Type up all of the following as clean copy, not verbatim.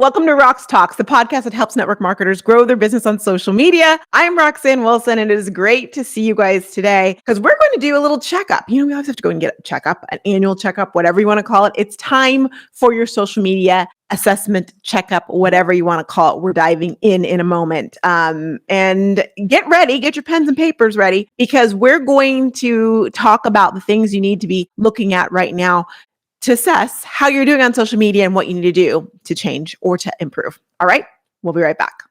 Welcome to Roxtalks, the podcast that helps network marketers grow their business on social media. I'm Roxanne Wilson, and it is great to see you guys today because we're going to do a little checkup. We always have to go and get a checkup, an annual checkup, whatever you want to call it. It's time for your social media assessment, checkup, whatever you want to call it. We're diving in a moment. And get ready, get your pens and papers ready, because we're going to talk about the things you need to be looking at right now to assess how you're doing on social media and what you need to do to change or to improve. All right, we'll be right back.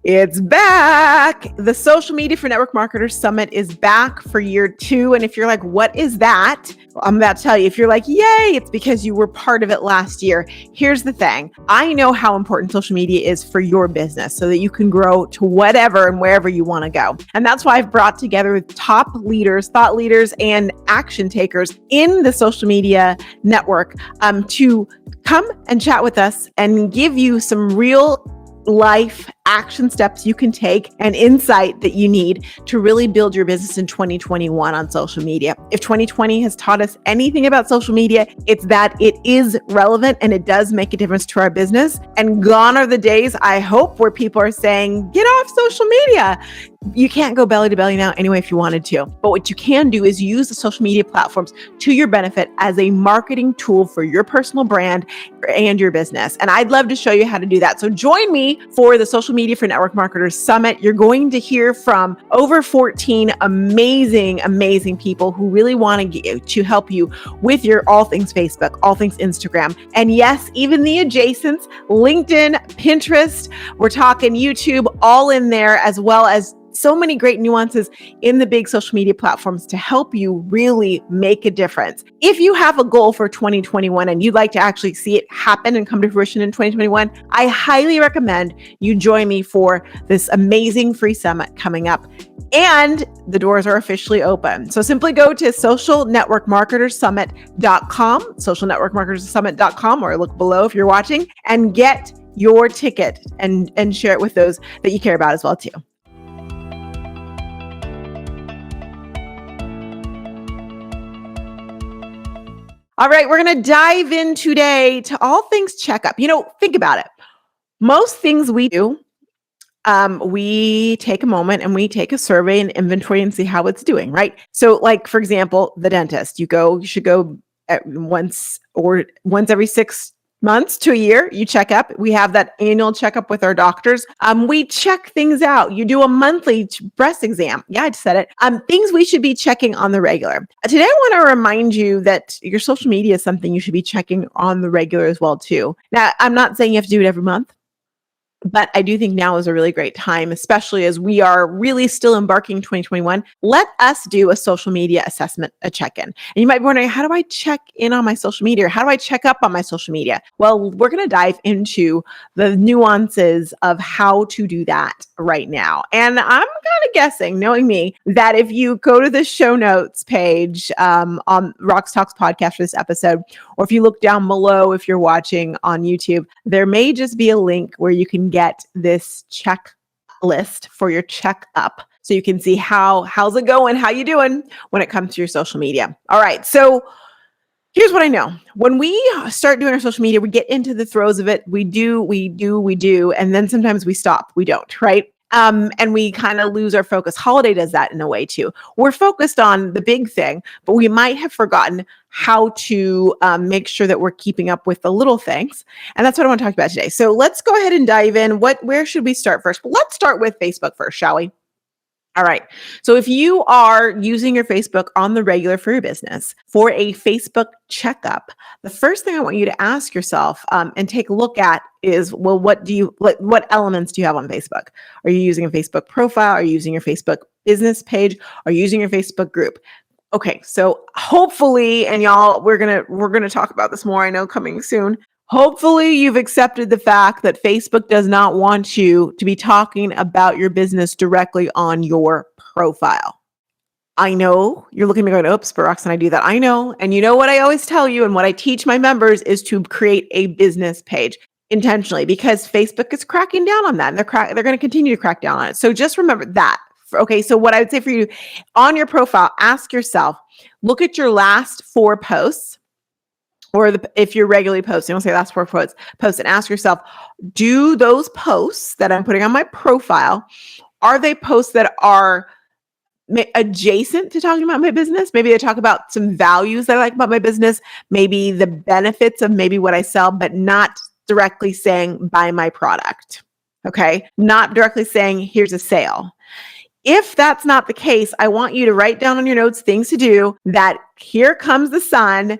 It's back. The Social Media for Network Marketers Summit is back for year 2. And if you're like, what is that? Well, I'm about to tell you. If you're like, yay, it's because you were part of it last year. Here's the thing. I know how important social media is for your business so that you can grow to whatever and wherever you want to go. And that's why I've brought together top leaders, thought leaders, and action takers in the social media network to come and chat with us and give you some real life action steps you can take and insight that you need to really build your business in 2021 on social media. If 2020 has taught us anything about social media, it's that it is relevant and it does make a difference to our business. And gone are the days, I hope, where people are saying, get off social media. You can't go belly to belly now anyway if you wanted to. But what you can do is use the social media platforms to your benefit as a marketing tool for your personal brand and your business. And I'd love to show you how to do that. So join me for the Social Media for Network Marketers Summit. You're going to hear from over 14 amazing people who really want to help you with your all things Facebook, all things Instagram, and yes, even the adjacents, LinkedIn, Pinterest. We're talking YouTube, all in there, as well as so many great nuances in the big social media platforms to help you really make a difference. If you have a goal for 2021 and you'd like to actually see it happen and come to fruition in 2021, I highly recommend you join me for this amazing free summit coming up. And the doors are officially open. So simply go to socialnetworkmarketersummit.com, socialnetworkmarketersummit.com, or look below if you're watching, and get your ticket and share it with those that you care about as well too. All right, we're going to dive in today to all things checkup. Think about it. Most things we do, we take a moment and we take a survey and inventory and see how it's doing, right? So like, for example, the dentist, you should go once every 6 months to a year, you check up. We have that annual checkup with our doctors. We check things out. You do a monthly breast exam. Yeah, I just said it. Things we should be checking on the regular. Today, I want to remind you that your social media is something you should be checking on the regular as well, too. Now, I'm not saying you have to do it every month, but I do think now is a really great time, especially as we are really still embarking 2021. Let us do a social media assessment, a check-in. And you might be wondering, how do I check in on my social media? Or how do I check up on my social media? Well, we're going to dive into the nuances of how to do that right now. And I'm kind of guessing, knowing me, that if you go to the show notes page on Roxtalks podcast for this episode, or if you look down below, if you're watching on YouTube, there may just be a link where you can get this checklist for your checkup, so you can see how's it going, how you doing when it comes to your social media. All right, so here's what I know. When we start doing our social media, we get into the throes of it. We do, and then sometimes we stop. We don't, right? And we kind of lose our focus. Holiday does that in a way too. We're focused on the big thing, but we might have forgotten how to make sure that we're keeping up with the little things. And that's what I want to talk about today. So let's go ahead and dive in. Where should we start first? Well, let's start with Facebook first, shall we? All right. So if you are using your Facebook on the regular for your business for a Facebook checkup, the first thing I want you to ask yourself and take a look at is, well, what elements do you have on Facebook? Are you using a Facebook profile? Are you using your Facebook business page? Are you using your Facebook group? Okay. So hopefully, and y'all, we're going to talk about this more, I know, coming soon. Hopefully you've accepted the fact that Facebook does not want you to be talking about your business directly on your profile. I know you're looking at me going, oops, but Roxanne, I do that. I know. And you know what I always tell you and what I teach my members is to create a business page intentionally, because Facebook is cracking down on that. And they're going to continue to crack down on it. So just remember that. Okay. So what I would say for you on your profile, ask yourself, look at your last 4 posts, or if you're regularly posting, I'll say last 4 posts, and ask yourself, do those posts that I'm putting on my profile, are they posts that are adjacent to talking about my business? Maybe they talk about some values that I like about my business, maybe the benefits of maybe what I sell, but not directly saying buy my product. Okay. Not directly saying here's a sale. If that's not the case, I want you to write down on your notes things to do that here comes the sun.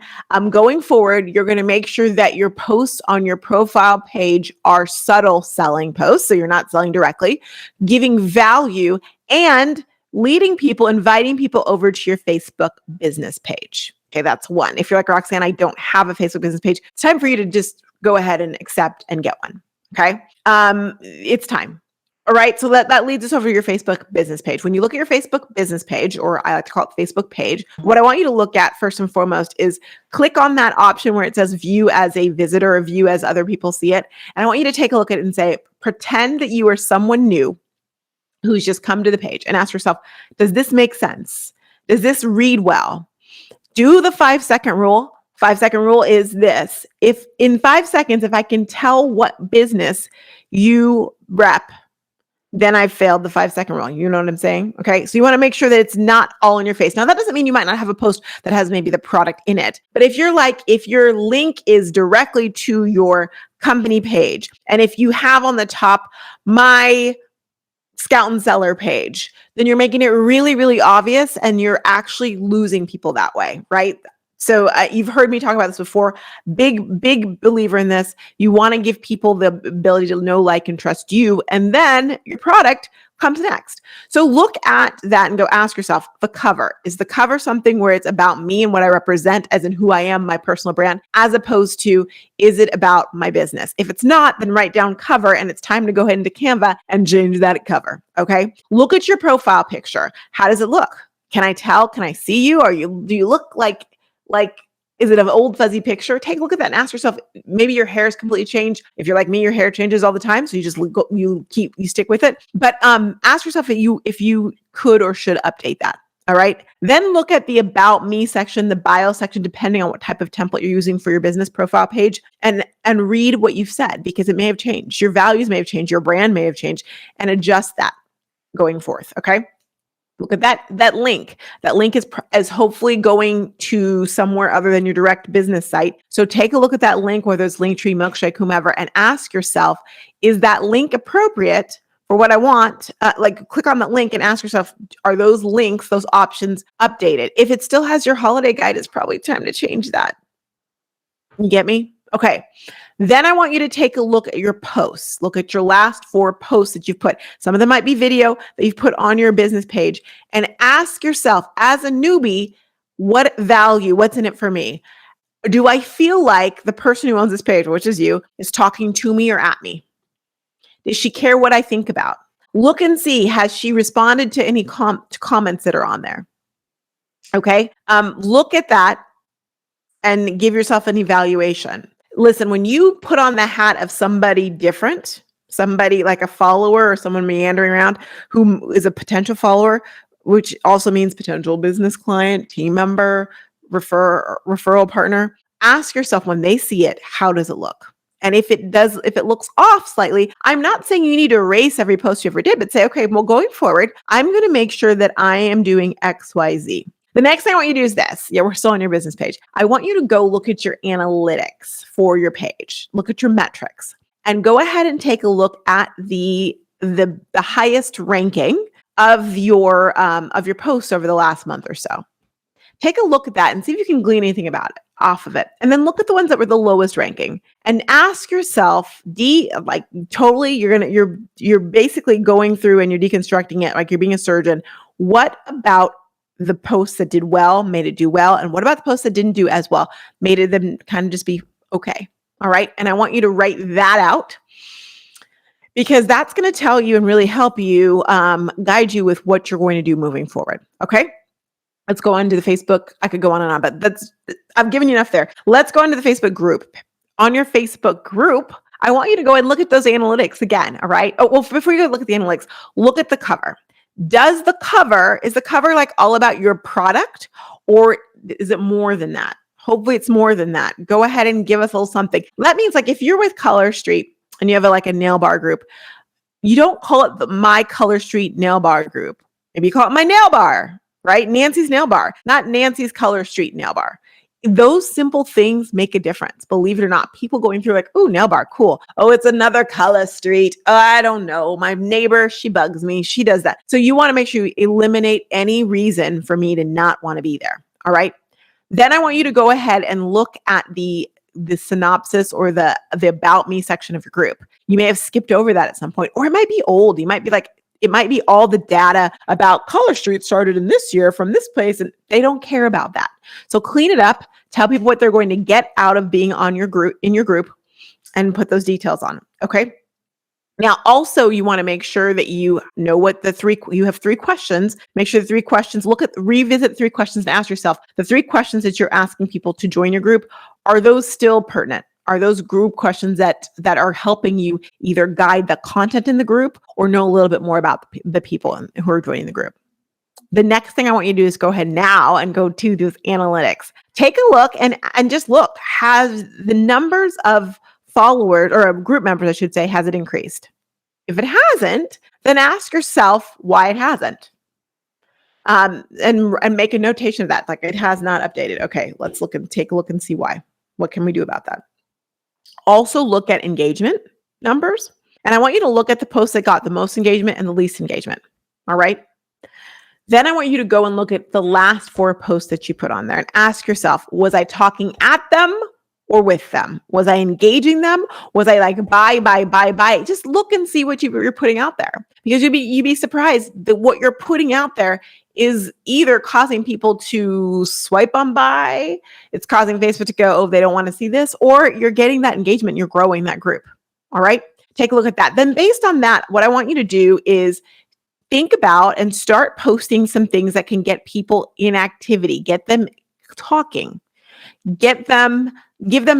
Going forward, you're going to make sure that your posts on your profile page are subtle selling posts. So you're not selling directly, giving value, and leading people, inviting people over to your Facebook business page. Okay, that's one. If you're like, Roxanne, I don't have a Facebook business page, it's time for you to just go ahead and accept and get one. Okay. It's time. All right. So that leads us over to your Facebook business page. When you look at your Facebook business page, or I like to call it Facebook page, what I want you to look at first and foremost is click on that option where it says view as a visitor or view as other people see it. And I want you to take a look at it and say, pretend that you are someone new who's just come to the page, and ask yourself, does this make sense? Does this read well? Do the 5-second rule. 5-second rule is this. If in 5 seconds, if I can tell what business you rep, then I've failed the 5-second rule. You know what I'm saying? Okay. So you want to make sure that it's not all in your face. Now, that doesn't mean you might not have a post that has maybe the product in it. But if your link is directly to your company page, and if you have on the top my Scout and Seller page, then you're making it really, really obvious, and you're actually losing people that way, right? So you've heard me talk about this before. Big believer in this. You want to give people the ability to know, like, and trust you, and then your product comes next. So look at that and go ask yourself, the cover. Is the cover something where it's about me and what I represent, as in who I am, my personal brand, as opposed to, is it about my business? If it's not, then write down cover, and it's time to go ahead into Canva and change that cover. Okay. Look at your profile picture. How does it look? Can I tell? Can I see you? Do you look like, is it an old fuzzy picture? Take a look at that and ask yourself, maybe your hair is completely changed. If you're like me, your hair changes all the time. So you just you stick with it. But ask yourself if you could or should update that. All right. Then look at the about me section, the bio section, depending on what type of template you're using for your business profile page, and read what you've said, because it may have changed. Your values may have changed. Your brand may have changed, and adjust that going forth. Okay. Look at that link. That link is hopefully going to somewhere other than your direct business site. So take a look at that link, whether it's Linktree, Milkshake, whomever, and ask yourself, is that link appropriate for what I want? Click on that link and ask yourself, are those links, those options updated? If it still has your holiday guide, it's probably time to change that. You get me? Okay. Then I want you to take a look at your posts. Look at your last 4 posts that you've put. Some of them might be video that you've put on your business page, and ask yourself, as a newbie, what value, what's in it for me? Do I feel like the person who owns this page, which is you, is talking to me or at me? Does she care what I think about? Look and see, has she responded to any comments that are on there? Okay. Look at that and give yourself an evaluation. Listen, when you put on the hat of somebody different, somebody like a follower or someone meandering around who is a potential follower, which also means potential business client, team member, referral partner, ask yourself, when they see it, how does it look? And if it looks off slightly, I'm not saying you need to erase every post you ever did, but say, okay, well, going forward, I'm going to make sure that I am doing X, Y, Z. The next thing I want you to do is this. Yeah, we're still on your business page. I want you to go look at your analytics for your page. Look at your metrics, and go ahead and take a look at the highest ranking of your posts over the last month or so. Take a look at that and see if you can glean anything about it off of it. And then look at the ones that were the lowest ranking and ask yourself, you're basically going through and you're deconstructing it like you're being a surgeon. What about the posts that did well made it do well? And what about the posts that didn't do as well made it them kind of just be okay? All right. And I want you to write that out, because that's going to tell you and really help you guide you with what you're going to do moving forward. Okay. Let's go on to the Facebook. I could go on and on, but I've given you enough there. Let's go into the Facebook group. On your Facebook group, I want you to go and look at those analytics again. All right. Oh, well, before you go look at the analytics, look at the cover. Is the cover like all about your product, or is it more than that? Hopefully it's more than that. Go ahead and give us a little something. That means like if you're with Color Street and you have like a nail bar group, you don't call it the My Color Street Nail Bar Group. Maybe you call it My Nail Bar, right? Nancy's Nail Bar, not Nancy's Color Street Nail Bar. Those simple things make a difference. Believe it or not, people going through like, oh, nail bar, cool. Oh, it's another Color Street. Oh, I don't know. My neighbor, she bugs me. She does that. So you want to make sure you eliminate any reason for me to not want to be there. All right. Then I want you to go ahead and look at the synopsis or the about me section of your group. You may have skipped over that at some point, or it might be old. You might be like, it might be all the data about Color Street started in this year from this place, and they don't care about that. So clean it up, tell people what they're going to get out of being on your group, in your group, and put those details on. Okay. Now, also, you want to make sure that you know what you have 3 questions. Make sure the 3 questions, revisit 3 questions and ask yourself, the 3 questions that you're asking people to join your group, are those still pertinent? Are those group questions that are helping you either guide the content in the group or know a little bit more about the people who are joining the group? The next thing I want you to do is go ahead now and go to those analytics. Take a look and just look. Has the numbers of followers or group members, I should say, has it increased? If it hasn't, then ask yourself why it hasn't. And make a notation of that. Like, it has not updated. Okay, let's take a look and see why. What can we do about that? Also look at engagement numbers. And I want you to look at the posts that got the most engagement and the least engagement. All right. Then I want you to go and look at the last 4 posts that you put on there and ask yourself, was I talking at them or with them? Was I engaging them? Was I like, buy? Just look and see what you're putting out there, because you'd be surprised that what you're putting out there is either causing people to swipe on buy, it's causing Facebook to go, oh, they don't want to see this, or you're getting that engagement, you're growing that group. All right, take a look at that. Then based on that, what I want you to do is think about and start posting some things that can get people in activity, get them talking, give them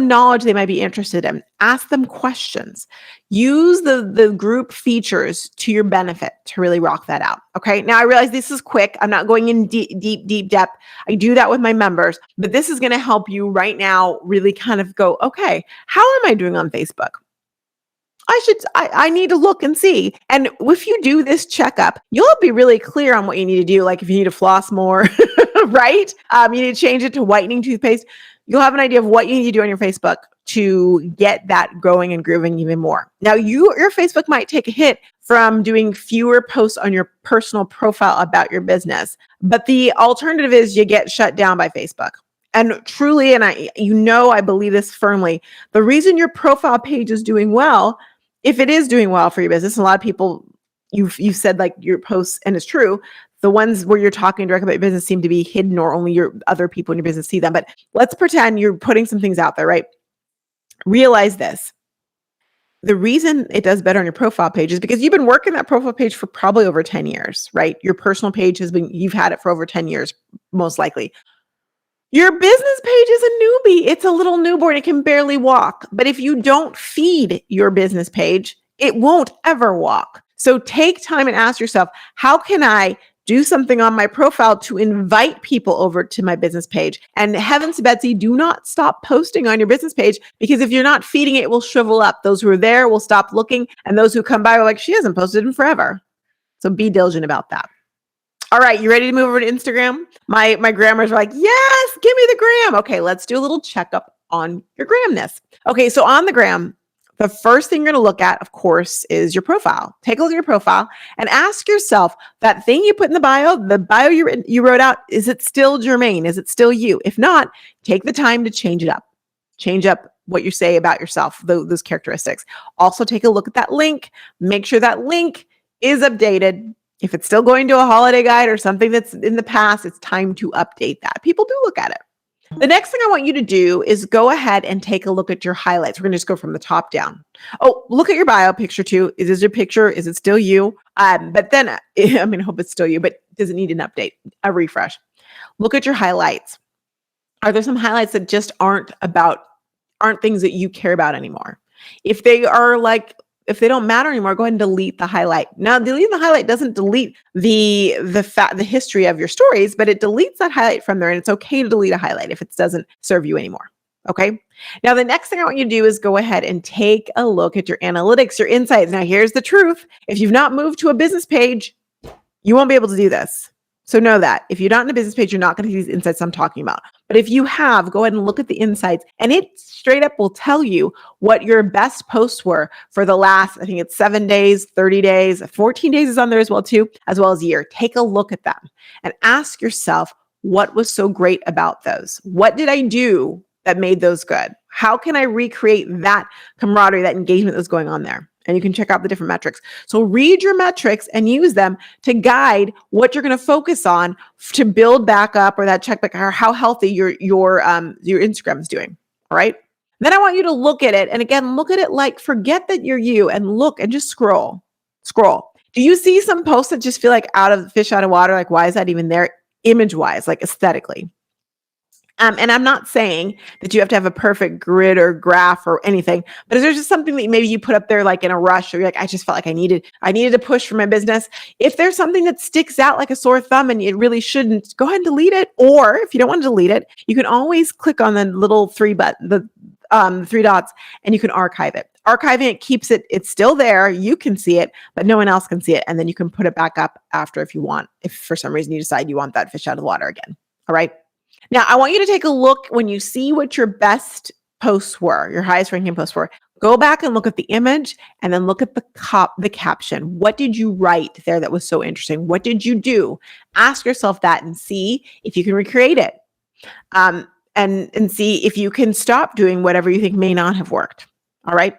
knowledge they might be interested in, ask them questions, use the group features to your benefit to really rock that out. Okay. Now I realize this is quick. I'm not going in deep depth. I do that with my members, but this is going to help you right now really kind of go, okay, how am I doing on Facebook? I need to look and see. And if you do this checkup, you'll be really clear on what you need to do. Like if you need to floss more, right? You need to change it to whitening toothpaste. You'll have an idea of what you need to do on your Facebook to get that growing and grooving even more. Now, your Facebook might take a hit from doing fewer posts on your personal profile about your business, but the alternative is you get shut down by Facebook. And truly, and I believe this firmly, the reason your profile page is doing well, if it is doing well for your business, a lot of people, you've said like your posts, and it's true, the ones where you're talking directly about your business seem to be hidden, or only your other people in your business see them. But let's pretend you're putting some things out there, right? Realize this. The reason it does better on your profile page is because you've been working that profile page for probably over 10 years, right? Your personal page you've had it for over 10 years, most likely. Your business page is a newbie. It's a little newborn. It can barely walk. But if you don't feed your business page, it won't ever walk. So take time and ask yourself, how can I do something on my profile to invite people over to my business page? And heavens to Betsy, do not stop posting on your business page, because if you're not feeding it, it will shrivel up. Those who are there will stop looking, and those who come by are like, she hasn't posted in forever. So be diligent about that. All right, you ready to move over to Instagram? My grammars are like, yes, give me the gram. Okay, let's do a little checkup on your gramness. Okay, so on the gram, the first thing you're going to look at, of course, is your profile. Take a look at your profile and ask yourself, that thing you put in the bio you wrote out, is it still germane? Is it still you? If not, take the time to change it up. Change up what you say about yourself, those characteristics. Also, take a look at that link. Make sure that link is updated. If it's still going to a holiday guide or something that's in the past, it's time to update that. People do look at it. The next thing I want you to do is go ahead and take a look at your highlights. We're going to just go from the top down. Oh, look at your bio picture too. Is this your picture? Is it still you? But then, I hope it's still you, but does it need an update, a refresh? Look at your highlights. Are there some highlights that just aren't things that you care about anymore? If they are like if they don't matter anymore, go ahead and delete the highlight. Now, deleting the highlight doesn't delete the history of your stories, but it deletes that highlight from there. And it's okay to delete a highlight if it doesn't serve you anymore. Okay. Now, the next thing I want you to do is go ahead and take a look at your analytics, your insights. Now, here's the truth. If you've not moved to a business page, you won't be able to do this. So know that if you're not in a business page, you're not going to see these insights I'm talking about. But if you have, go ahead and look at the insights, and it straight up will tell you what your best posts were for the last, I think it's 7 days, 30 days, 14 days is on there as well too, as well as a year. Take a look at them and ask yourself, what was so great about those? What did I do that made those good? How can I recreate that camaraderie, that engagement that's going on there? And you can check out the different metrics. So read your metrics and use them to guide what you're going to focus on to build back up, or that check back, or how healthy your Instagram is doing. All right. Then I want you to look at it. And again, look at it like, forget that you're you, and look and just scroll. Do you see some posts that just feel like fish out of water? Like, why is that even there? Image wise, like aesthetically. And I'm not saying that you have to have a perfect grid or graph or anything, but is there just something that maybe you put up there like in a rush, or you're like, I just felt like I needed to push for my business? If there's something that sticks out like a sore thumb and it really shouldn't, go ahead and delete it. Or if you don't want to delete it, you can always click on the little three dots, and you can archive it. Archiving it keeps it's still there. You can see it, but no one else can see it. And then you can put it back up after if you want, if for some reason you decide you want that fish out of the water again. All right. Now, I want you to take a look when you see what your best posts were, your highest ranking posts were. Go back and look at the image, and then look at the caption. What did you write there that was so interesting? What did you do? Ask yourself that and see if you can recreate it. And see if you can stop doing whatever you think may not have worked. All right.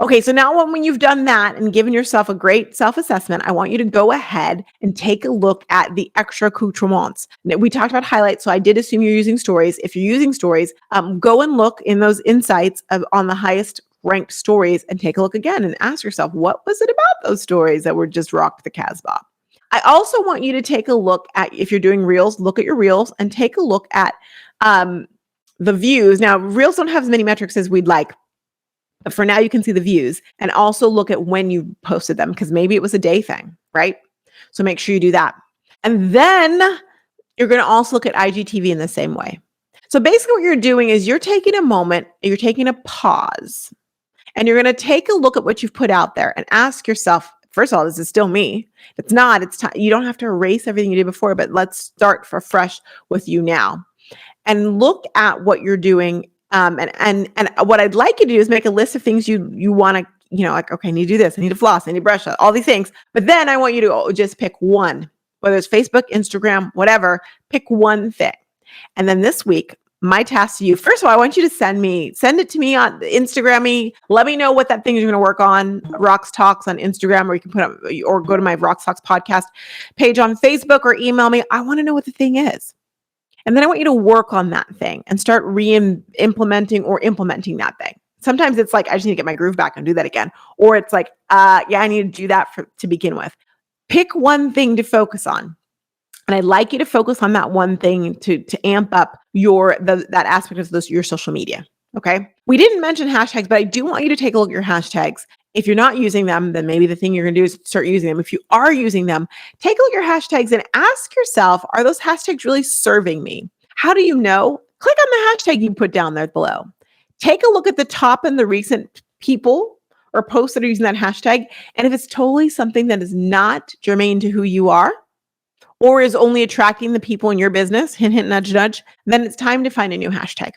Okay, so now when you've done that and given yourself a great self-assessment, I want you to go ahead and take a look at the extra accoutrements. Now, we talked about highlights, so I did assume you're using stories. If you're using stories, go and look in those insights on the highest ranked stories and take a look again and ask yourself, what was it about those stories that were just rocked the Casbah? I also want you to take a look at, if you're doing reels, look at your reels and take a look at the views. Now, reels don't have as many metrics as we'd like. But for now, you can see the views, and also look at when you posted them, because maybe it was a day thing, right? So make sure you do that. And then you're going to also look at IGTV in the same way. So basically what you're doing is you're taking a moment, you're taking a pause, and you're going to take a look at what you've put out there and ask yourself, first of all, is it still me? If it's not, it's time. You don't have to erase everything you did before, but let's start fresh with you now. And look at what you're doing. And what I'd like you to do is make a list of things you want to, like, okay, I need to do this. I need to floss. I need to brush, all these things. But then I want you to just pick one, whether it's Facebook, Instagram, whatever, pick one thing. And then this week, my task to you, first of all, I want you to send it to me on Instagram. Let me know what that thing is you're going to work on. Roxtalks on Instagram, or you can or go to my Roxtalks podcast page on Facebook, or email me. I want to know what the thing is. And then I want you to work on that thing and start implementing that thing. Sometimes it's like, I just need to get my groove back and do that again. Or it's like, I need to do that to begin with. Pick one thing to focus on. And I'd like you to focus on that one thing to amp up that aspect of your social media. Okay. We didn't mention hashtags, but I do want you to take a look at your hashtags. If you're not using them, then maybe the thing you're going to do is start using them. If you are using them, take a look at your hashtags and ask yourself, are those hashtags really serving me? How do you know? Click on the hashtag you put down there below. Take a look at the top and the recent people or posts that are using that hashtag. And if it's totally something that is not germane to who you are, or is only attracting the people in your business, hint, hint, nudge, nudge, then it's time to find a new hashtag.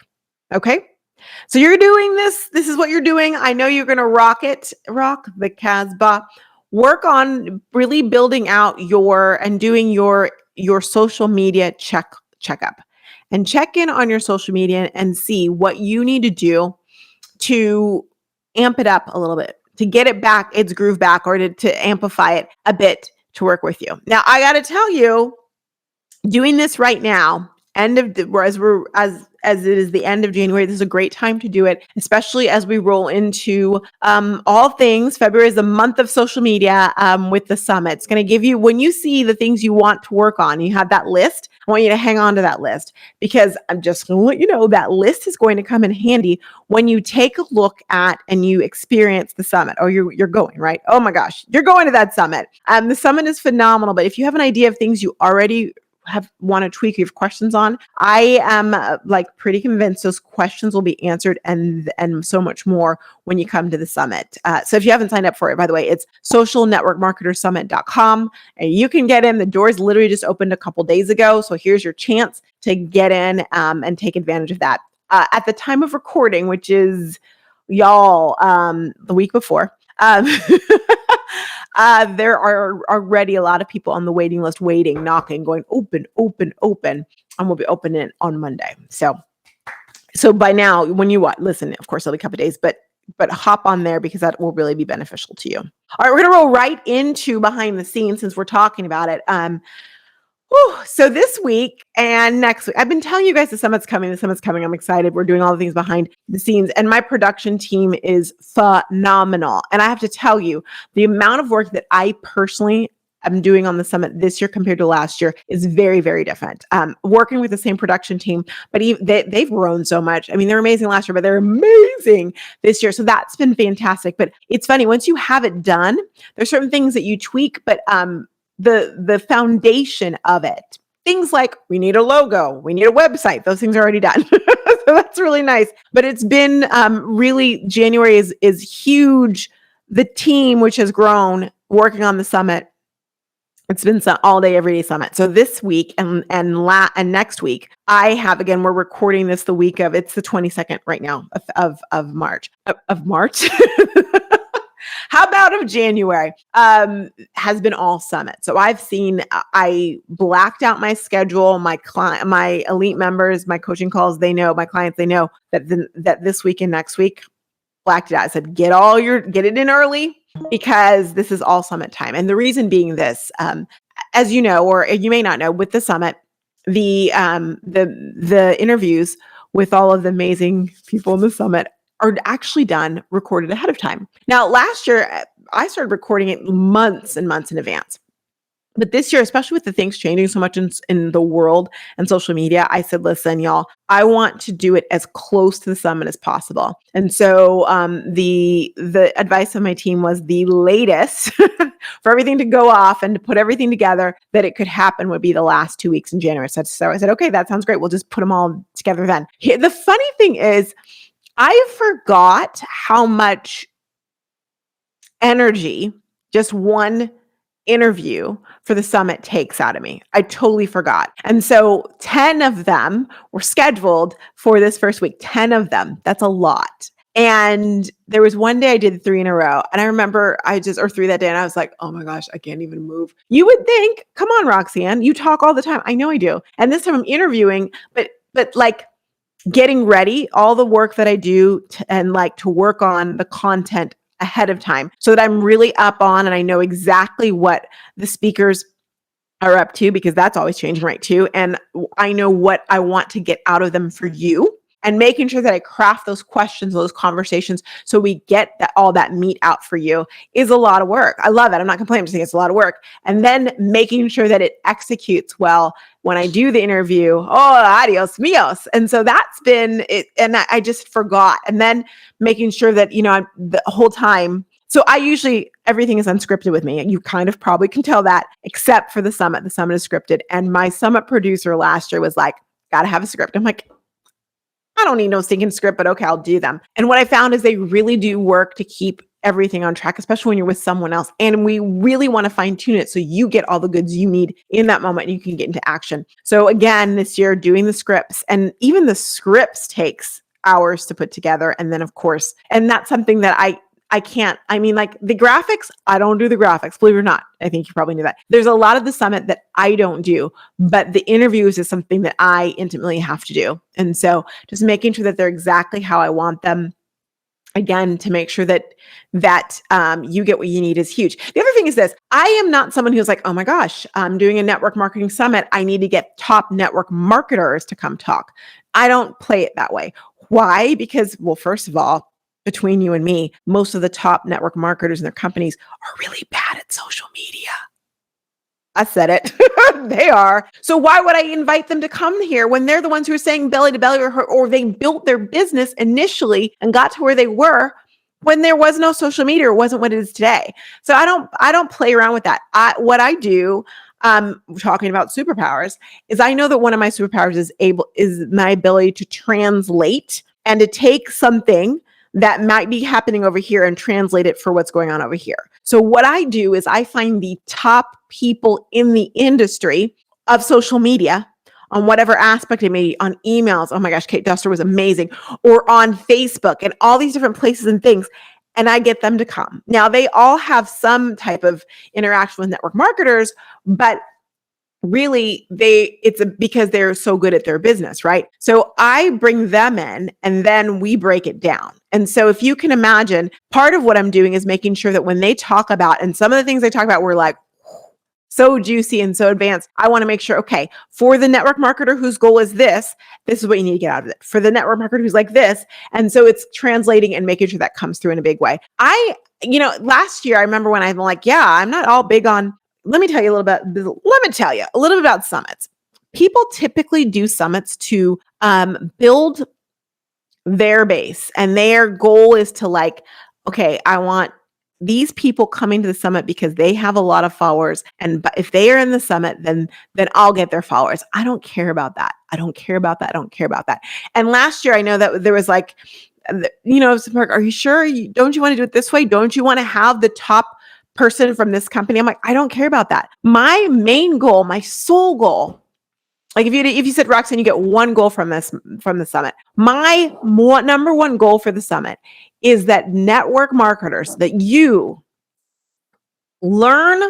Okay? So you're doing this. This is what you're doing. I know you're going to rock the Casbah. Work on really building out doing your social media checkup, and check in on your social media and see what you need to do to amp it up a little bit, to get it back, its groove back, or to amplify it a bit to work with you. Now, I got to tell you, doing this right now as it is the end of January, this is a great time to do it, especially as we roll into all things. February is the month of social media with the summit. It's going to give you, when you see the things you want to work on, you have that list. I want you to hang on to that list, because I'm just going to let you know that list is going to come in handy when you take a look at and you experience the summit. Oh, you're going, right? Oh my gosh, you're going to that summit. The summit is phenomenal, but if you have an idea of things you already want to tweak, you have questions on, I am pretty convinced those questions will be answered, and so much more when you come to the summit. So if you haven't signed up for it, by the way, it's socialnetworkmarketersummit.com, and you can get in. The doors literally just opened a couple days ago, so here's your chance to get in and take advantage of that. At the time of recording, which is the week before, there are already a lot of people on the waiting list, waiting, knocking, going open, open, open, and we'll be opening on Monday. So by now, when you listen, of course, it'll be a couple of days, but hop on there, because that will really be beneficial to you. All right, we're going to roll right into behind the scenes since we're talking about it. So this week and next week, I've been telling you guys the summit's coming. I'm excited. We're doing all the things behind the scenes, and my production team is phenomenal. And I have to tell you, the amount of work that I personally am doing on the summit this year compared to last year is very, very different. Working with the same production team, but they've grown so much. I mean, they're amazing last year, but they're amazing this year. So that's been fantastic. But it's funny, once you have it done, there's certain things that you tweak, but the foundation of it, things like we need a logo, we need a website, those things are already done. So that's really nice. But it's been really, January is huge. The team, which has grown working on the summit, it's been all day, every day summit. So this week and next week, I have, again, we're recording this the week of, it's the 22nd right now of March. Of March? How about of January? Has been all summit. So I blacked out my schedule, my elite members, my coaching calls, they know, my clients, they know that this week and next week, blacked it out. I said, get it in early, because this is all summit time. And the reason being this, as you know, or you may not know, with the summit, the interviews with all of the amazing people in the summit are actually recorded ahead of time. Now, last year, I started recording it months and months in advance. But this year, especially with the things changing so much in the world and social media, I said, listen, y'all, I want to do it as close to the summit as possible. And so the advice of my team was the latest for everything to go off and to put everything together that it could happen would be the last 2 weeks in January. So I said, okay, that sounds great. We'll just put them all together then. The funny thing is, I forgot how much energy just one interview for the summit takes out of me. I totally forgot. And so 10 of them were scheduled for this first week. 10 of them. That's a lot. And there was one day I did 3 in a row. And I remember or 3 that day. And I was like, oh my gosh, I can't even move. You would think, come on, Roxanne, you talk all the time. I know I do. And this time I'm interviewing, but like, getting ready, all the work that I do to work on the content ahead of time so that I'm really up on and I know exactly what the speakers are up to, because that's always changing, right, too. And I know what I want to get out of them for you, and making sure that I craft those questions, those conversations, so we get all that meat out for you is a lot of work. I love it. I'm not complaining. I'm just saying it's a lot of work. And then making sure that it executes well when I do the interview. Oh, adios míos. And so that's been it. And I just forgot. And then making sure that, the whole time. So everything is unscripted with me. You kind of probably can tell that, except for the summit. The summit is scripted. And my summit producer last year was like, gotta have a script. I'm like, I don't need no stinking script, but okay, I'll do them. And what I found is they really do work to keep everything on track, especially when you're with someone else. And we really want to fine tune it so you get all the goods you need in that moment and you can get into action. So again, this year, doing the scripts, and even the scripts takes hours to put together. And then of course, and that's something that I can't, like the graphics, I don't do the graphics, believe it or not. I think you probably knew that. There's a lot of the summit that I don't do, but the interviews is something that I intimately have to do. And so just making sure that they're exactly how I want them. again, to make sure that you get what you need is huge. The other thing is this: I am not someone who's like, oh my gosh, I'm doing a network marketing summit. I need to get top network marketers to come talk. I don't play it that way. Why? Because, well, first of all, between you and me, most of the top network marketers in their companies are really bad at social media. I said it. They are. So why would I invite them to come here when they're the ones who are saying belly to belly, or they built their business initially and got to where they were when there was no social media or wasn't what it is today. So I don't play around with that. What I do, talking about superpowers, is I know that one of my superpowers is my ability to translate and to take something that might be happening over here and translate it for what's going on over here. So what I do is I find the top people in the industry of social media on whatever aspect it may be, on emails. Oh my gosh, Kate Duster was amazing. Or on Facebook and all these different places and things. And I get them to come. Now, they all have some type of interaction with network marketers, but really because they're so good at their business, right? So I bring them in and then we break it down. And so if you can imagine, part of what I'm doing is making sure that when they talk about, and some of the things they talk about were like so juicy and so advanced, I want to make sure, okay, for the network marketer whose goal is this is what you need to get out of it. For the network marketer who's like this. And so it's translating and making sure that comes through in a big way. Last year, I remember when I'm like, yeah, I'm not all big on, let me tell you a little bit about summits. People typically do summits to build their base, and their goal is to like, okay, I want these people coming to the summit because they have a lot of followers, and if they are in the summit, then I'll get their followers. I don't care about that. I don't care about that. And last year, I know that there was like, are you sure? Don't you want to do it this way? Don't you want to have the top person from this company? I'm like, I don't care about that. My main goal, my sole goal, like if you said, Roxanne, you get one goal from the summit. My number one goal for the summit is that network marketers, that you learn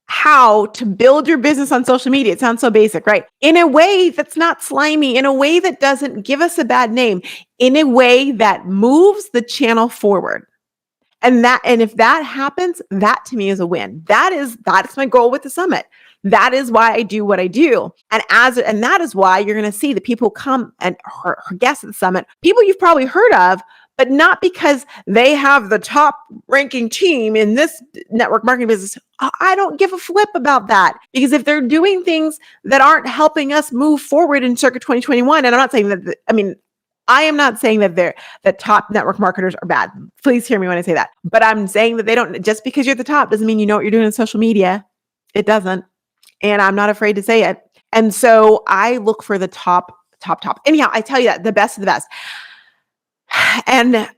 how to build your business on social media. It sounds so basic, right? In a way that's not slimy, in a way that doesn't give us a bad name, in a way that moves the channel forward. And if that happens, that to me is a win. That's my goal with the summit. That is why I do what I do. And that is why you're going to see the people come and her guests at the summit, people you've probably heard of, but not because they have the top ranking team in this network marketing business. I don't give a flip about that, because if they're doing things that aren't helping us move forward in circa 2021, and I'm not saying that, I am not saying that top network marketers are bad. Please hear me when I say that. But I'm saying that they don't, just because you're at the top doesn't mean you know what you're doing on social media. It doesn't. And I'm not afraid to say it. And so I look for the top. Anyhow, I tell you that the best of the best. And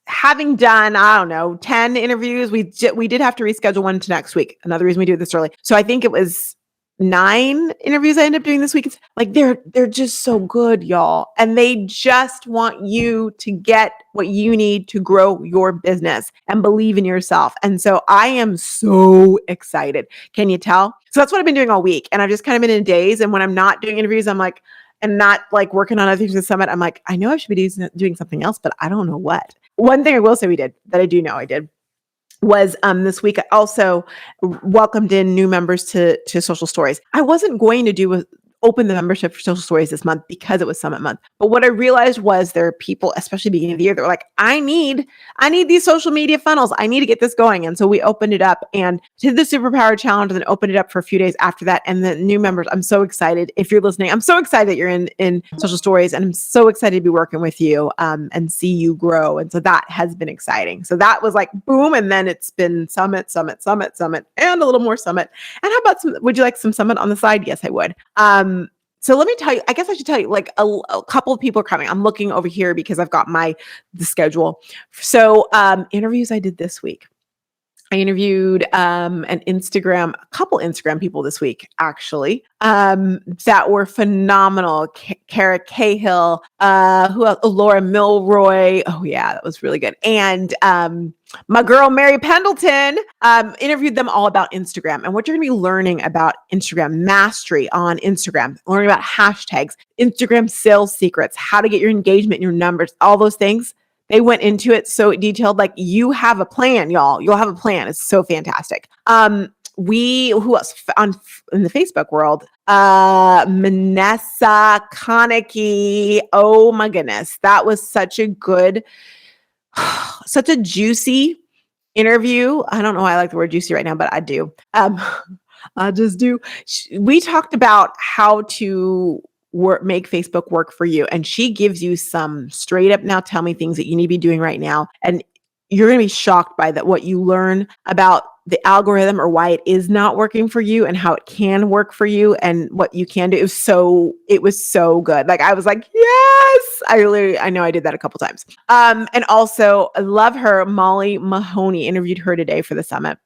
having done, 10 interviews, we did have to reschedule one to next week. Another reason we do it this early. So I think it was 9 interviews I ended up doing this week. It's like they're just so good, y'all. And they just want you to get what you need to grow your business and believe in yourself. And so I am so excited. Can you tell? So that's what I've been doing all week. And I've just kind of been in a daze. And when I'm not doing interviews, I'm like, and not like working on other things at the summit, I'm like, I know I should be doing something else, but I don't know what. One thing I will say we did, that I do know I did, was this week I also welcomed in new members to Social Stories. I wasn't going to open the membership for Social Stories this month because it was Summit Month. But what I realized was there are people, especially beginning of the year, that were like, I need these social media funnels. I need to get this going. And so we opened it up and did the Superpower Challenge, and then opened it up for a few days after that. And the new members, I'm so excited. If you're listening, I'm so excited that you're in Social Stories, and I'm so excited to be working with you and see you grow. And so that has been exciting. So that was like boom. And then it's been Summit, and a little more Summit. And how about would you like some Summit on the side? Yes, I would. So let me tell you, I guess I should tell you, like a couple of people are coming. I'm looking over here because I've got the schedule. So interviews I did this week. I interviewed a couple Instagram people this week, actually, that were phenomenal. Kara Cahill, who else? Laura Milroy. Oh yeah, that was really good. And my girl Mary Pendleton, interviewed them all about Instagram and what you're going to be learning about Instagram mastery on Instagram, learning about hashtags, Instagram sales secrets, how to get your engagement, your numbers, all those things. They went into it so detailed. Like, you have a plan, y'all. You'll have a plan. It's so fantastic. Who else in the Facebook world? Manessa Konecki. Oh my goodness. That was such a good, such a juicy interview. I don't know why I like the word juicy right now, but I do. I just do. We talked about how to make Facebook work for you. And she gives you some straight up, now tell me things that you need to be doing right now. And you're going to be shocked by that, what you learn about the algorithm or why it is not working for you and how it can work for you and what you can do. It was so good. Like, I was like, yes, I know I did that a couple times. And also I love her. Molly Mahoney interviewed her today for the summit.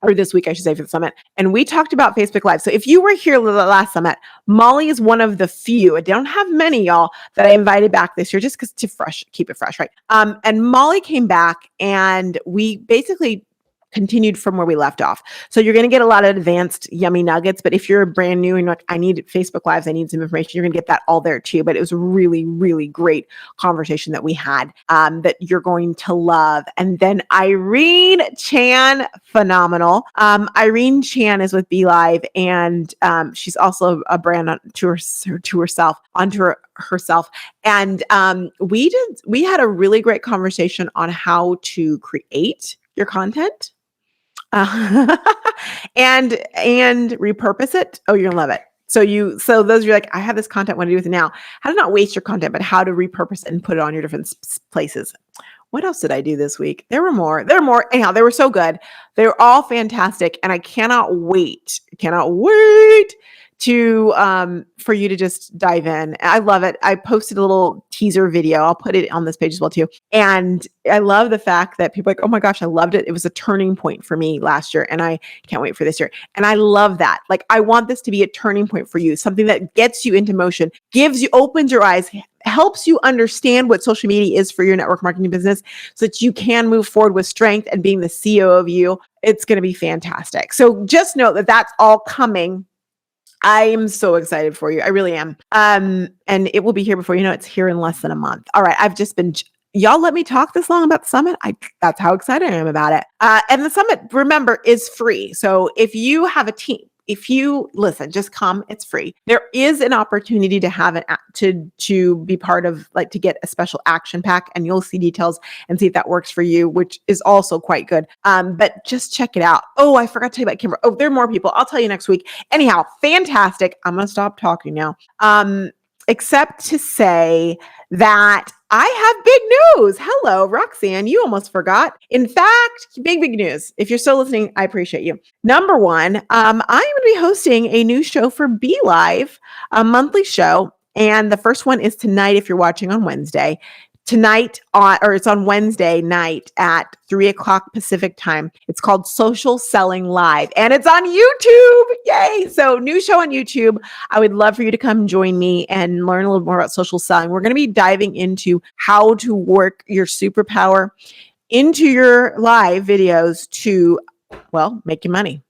Or this week, I should say, for the summit. And we talked about Facebook Live. So if you were here the last summit, Molly is one of the few, I don't have many, y'all, that I invited back this year just because keep it fresh, right? And Molly came back and we basically continued from where we left off. So you're going to get a lot of advanced yummy nuggets, but if you're brand new and you're like, I need Facebook Lives, I need some information, you're going to get that all there too. But it was a really, really great conversation that we had that you're going to love. And then Irene Chan, phenomenal. Irene Chan is with Be Live, and she's also a brand onto herself. And we had a really great conversation on how to create your content and repurpose it. Oh, you're gonna love it. So those are like, I have this content, what do I do with it now? How to not waste your content, but how to repurpose it and put it on your different places. What else did I do this week? There were more. Anyhow, they were so good. They were all fantastic. And I cannot wait to for you to just dive in. I love it. I posted a little teaser video. I'll put it on this page as well too. And I love the fact that people are like, oh my gosh, I loved it. It was a turning point for me last year, and I can't wait for this year. And I love that. Like, I want this to be a turning point for you, something that gets you into motion, opens your eyes, helps you understand what social media is for your network marketing business so that you can move forward with strength and being the CEO of you. It's going to be fantastic. So just know that that's all coming. I am so excited for you. I really am. And it will be here before you know it's here in less than a month. All right. I've just been, y'all let me talk this long about the summit. That's how excited I am about it. And the summit, remember, is free. So if you have a team, just come, it's free. There is an opportunity to have to be part of, like, to get a special action pack, and you'll see details and see if that works for you, which is also quite good. But just check it out. Oh, I forgot to tell you about Kimber. Oh, there are more people. I'll tell you next week. Anyhow, fantastic. I'm going to stop talking now. Except to say that I have big news. Hello, Roxanne. You almost forgot. In fact, big news. If you're still listening, I appreciate you. Number one, I'm going to be hosting a new show for Be Live, a monthly show. And the first one is tonight if you're watching on Wednesday. It's on Wednesday night at 3:00 Pacific time. It's called Social Selling Live, and it's on YouTube. Yay. So new show on YouTube. I would love for you to come join me and learn a little more about social selling. We're going to be diving into how to work your superpower into your live videos to, well, make you money.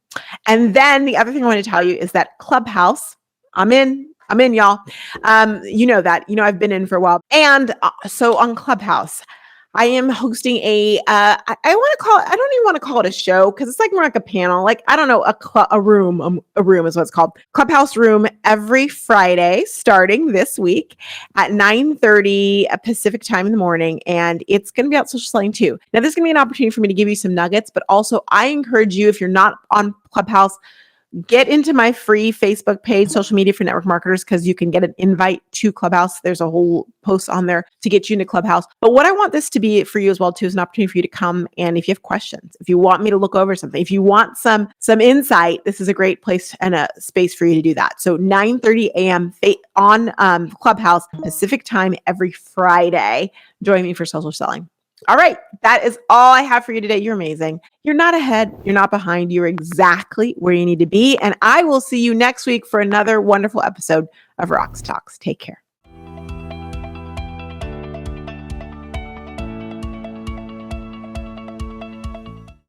And then the other thing I want to tell you is that Clubhouse, I'm in, y'all. You know that. I've been in for a while. And so on Clubhouse, I am hosting I don't even want to call it a show, because it's like more like a panel. Like, I don't know, a room is what it's called. Clubhouse Room every Friday, starting this week at 9:30 Pacific time in the morning. And it's going to be about social selling too. Now, this is going to be an opportunity for me to give you some nuggets, but also I encourage you, if you're not on Clubhouse, get into my free Facebook page, Social Media for Network Marketers, because you can get an invite to Clubhouse. There's a whole post on there to get you into Clubhouse. But what I want this to be for you as well too is an opportunity for you to come, and if you have questions, if you want me to look over something, if you want some insight, this is a great place and a space for you to do that. So 9:30 a.m. on Clubhouse Pacific time every Friday. Join me for social selling. All right. That is all I have for you today. You're amazing. You're not ahead. You're not behind. You're exactly where you need to be. And I will see you next week for another wonderful episode of Roxtalks. Take care.